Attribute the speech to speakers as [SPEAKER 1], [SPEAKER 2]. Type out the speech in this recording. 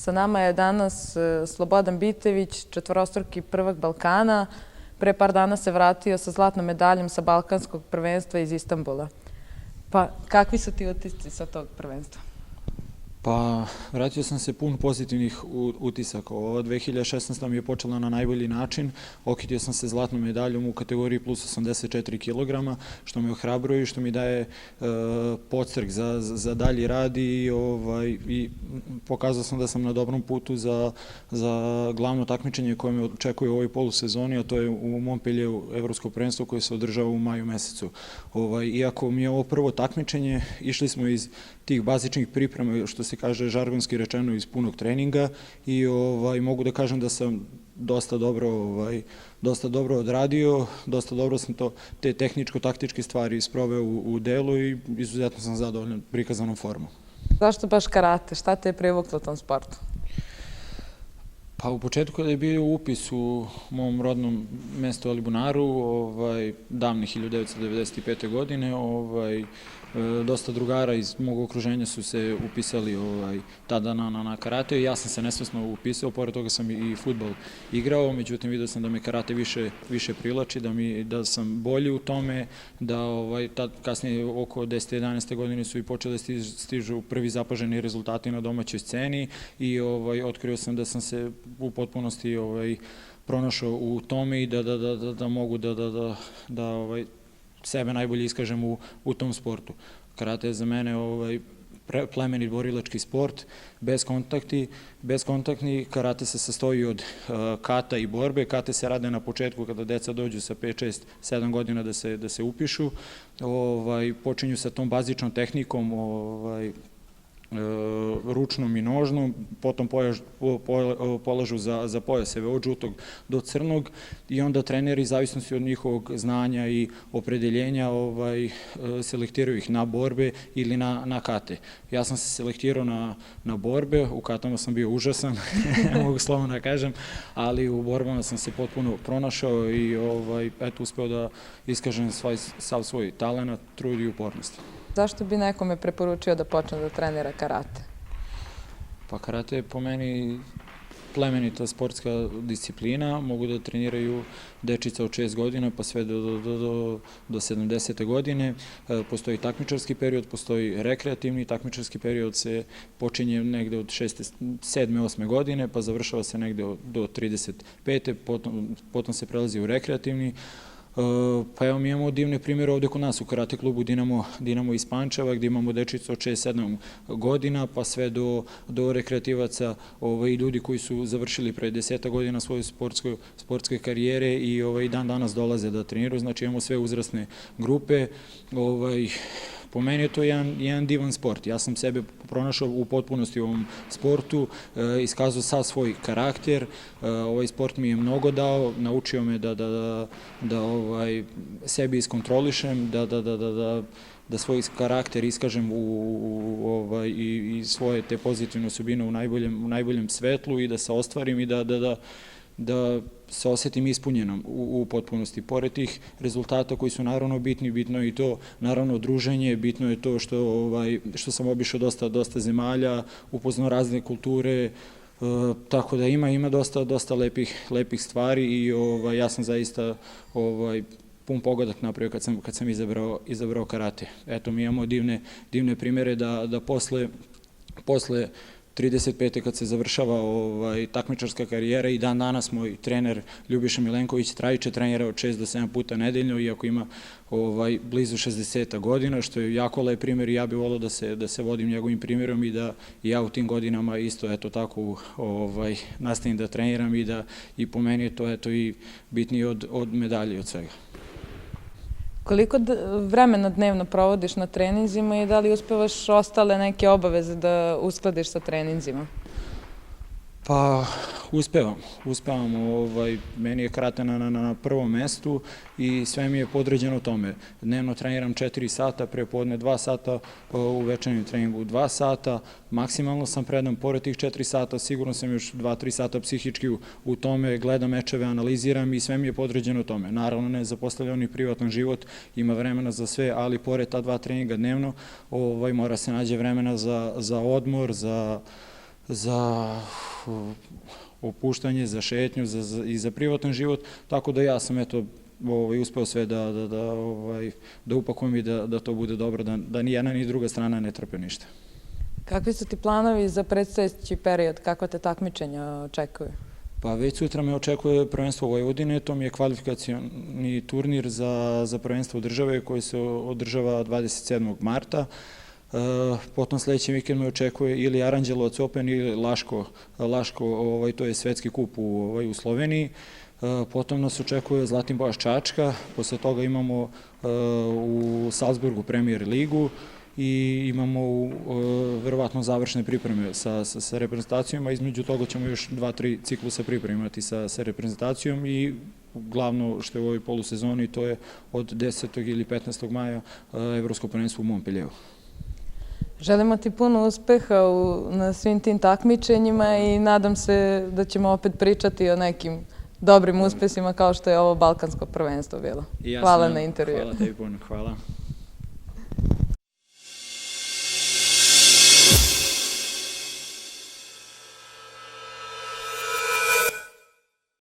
[SPEAKER 1] Sa nama je danas Slobodan Bitević, četvorostruki prvak Balkana. Pre par dana se vratio sa zlatnom medaljom sa balkanskog prvenstva iz Istanbula. Pa, kakvi su ti utisci sa tog prvenstva?
[SPEAKER 2] Pa, vratio sam se pun pozitivnih utisaka. Ova 2016. mi je počela na najbolji način. Okitio sam se zlatnom medaljom u kategoriji plus 84 kg, što me ohrabruje i što mi daje podstrek za dalji rad i pokazao sam da sam na dobrom putu za glavno takmičenje koje me očekuje u ovoj polusezoni, a to je u Montpellieru evropsko prvenstvo koje se održava u maju mesecu. Iako mi je ovo prvo takmičenje, išli smo iz tih bazičnih priprema, što se kaže žargonski rečeno, iz punog treninga i mogu da kažem da sam dosta dobro odradio, dosta dobro sam te tehničko-taktičke stvari sproveo u delu i izuzetno sam zadovoljan prikazanom formom.
[SPEAKER 1] Zašto baš karate? Šta te je privuklo tom sportu?
[SPEAKER 2] Pa u početku kada je bio upis u mom rodnom mestu Alibunaru, davne 1995. godine, dosta drugara iz mog okruženja su se upisali tada na karate i ja sam se nesvesno upisao, pored toga sam i fudbal igrao, međutim vidio sam da me karate više privlači, da sam bolji u tome, da kasnije oko 10-11. godine su i počeli stižu prvi zapaženi rezultati na domaćoj sceni i otkrio sam da sam se u potpunosti pronašao u tome i da mogu da sebe najbolje iskažem u tom sportu. Karate je za mene plemenit borilački sport, bezkontaktni. Karate se sastoji od kata i borbe. Kate se rade na početku kada deca dođu sa 5, 6, 7 godina da se upišu. Počinju sa tom bazičnom tehnikom, ručnom i nožnom, potom polažu za pojaseve od žutog do crnog i onda treneri, zavisnosti od njihovog znanja i opredeljenja, selektiraju ih na borbe ili na kate. Ja sam se selektirao na borbe, u katama sam bio užasan, mogu slobodno da kažem, ali u borbama sam se potpuno pronašao i uspeo da iskažem sav svoj talenat, trud i upornost.
[SPEAKER 1] Zašto bi nekome preporučio da počne da trenira karate?
[SPEAKER 2] Pa karate je po meni plemenita sportska disciplina. Mogu da treniraju dečica od 6 godina pa sve do 70. godine. Postoji takmičarski period, postoji rekreativni. Takmičarski period se počinje negde od 6. 7. 8. godine pa završava se negde do 35. Potom se prelazi u rekreativni. Pa evo mi imamo divne primjere ovde kod nas u karate klubu Dinamo iz Pančeva gde imamo dečicu od 6-7 godina pa sve do rekreativaca i ljudi koji su završili pre 10 godina svoje sportske karijere i dan danas dolaze da treniraju, znači imamo sve uzrasne grupe. Po meni je to jedan divan sport. Ja sam sebe pronašao u potpunosti u ovom sportu, iskazao sav svoj karakter. Ovaj sport mi je mnogo dao, naučio me da sebi iskontrolišem, da svoj karakter iskažem i svoje te pozitivne osobine u najboljem svetlu i da se ostvarim i da se osetim ispunjenom u potpunosti. Pored tih rezultata koji su naravno bitni, bitno je i to naravno druženje, bitno je to što sam obišao dosta zemalja, upoznao razne kulture, tako da ima dosta lepih stvari i ja sam zaista pun pogodak napravio kad sam izabrao karate. Eto, mi imamo divne primere da posle 35. kad se završava takmičarska karijera i dan danas moj trener Ljubiša Milenković Trajiče trenira od 6 do 7 puta nedeljno, iako ima blizu 60 godina, što je jako lep primjer i ja bih volio da se vodim njegovim primjerom i da ja u tim godinama isto tako nastavim da treniram i po meni je to i bitnije od medalje i od svega.
[SPEAKER 1] Koliko vremena dnevno provodiš na treninzima i da li uspevaš ostale neke obaveze da uskladiš sa treninzima?
[SPEAKER 2] Pa, uspevam. Meni je karate na prvom mestu i sve mi je podređeno tome. Dnevno treniram 4 sata, prepodne 2 sata, u večernjem treningu 2 sata, maksimalno sam predan, pored tih 4 sata, sigurno sam još 2-3 sata psihički u tome, gledam mečeve, analiziram i sve mi je podređeno tome. Naravno, ne zapostavljam ni privatan život, ima vremena za sve, ali pored ta 2 treninga dnevno, mora se nađe vremena za odmor, za opuštanje, za šetnju i za privatan život, tako da ja sam uspeo sve da upakujem i da to bude dobro, da ni jedna ni druga strana ne trpe ništa.
[SPEAKER 1] Kakvi su ti planovi za predstojeći period? Kakva te takmičenja očekuju?
[SPEAKER 2] Pa već sutra me očekuje prvenstvo Vojvodine, to mi je kvalifikacioni turnir za prvenstvo države koji se održava 27. marta. Potom sledeći vikend me očekuje ili Aranđelovac Open ili Laško, to je svetski kup u Sloveniji. Potom nas očekuje Zlatin Bojaš Čačka, posle toga imamo u Salzburgu Premier ligu i imamo verovatno završne pripreme sa reprezentacijom, a između toga ćemo još 2-3 ciklusa pripremati sa reprezentacijom i glavno što je u ovoj polusezoni to je od 10. ili 15. maja Evropsko prvenstvo u Montpellieru.
[SPEAKER 1] Želimo ti puno uspeha na svim tim takmičenjima i nadam se da ćemo opet pričati o nekim dobrim uspesima kao što je ovo balkansko prvenstvo bilo. Hvala na intervju.
[SPEAKER 2] Hvala tebi puno, hvala.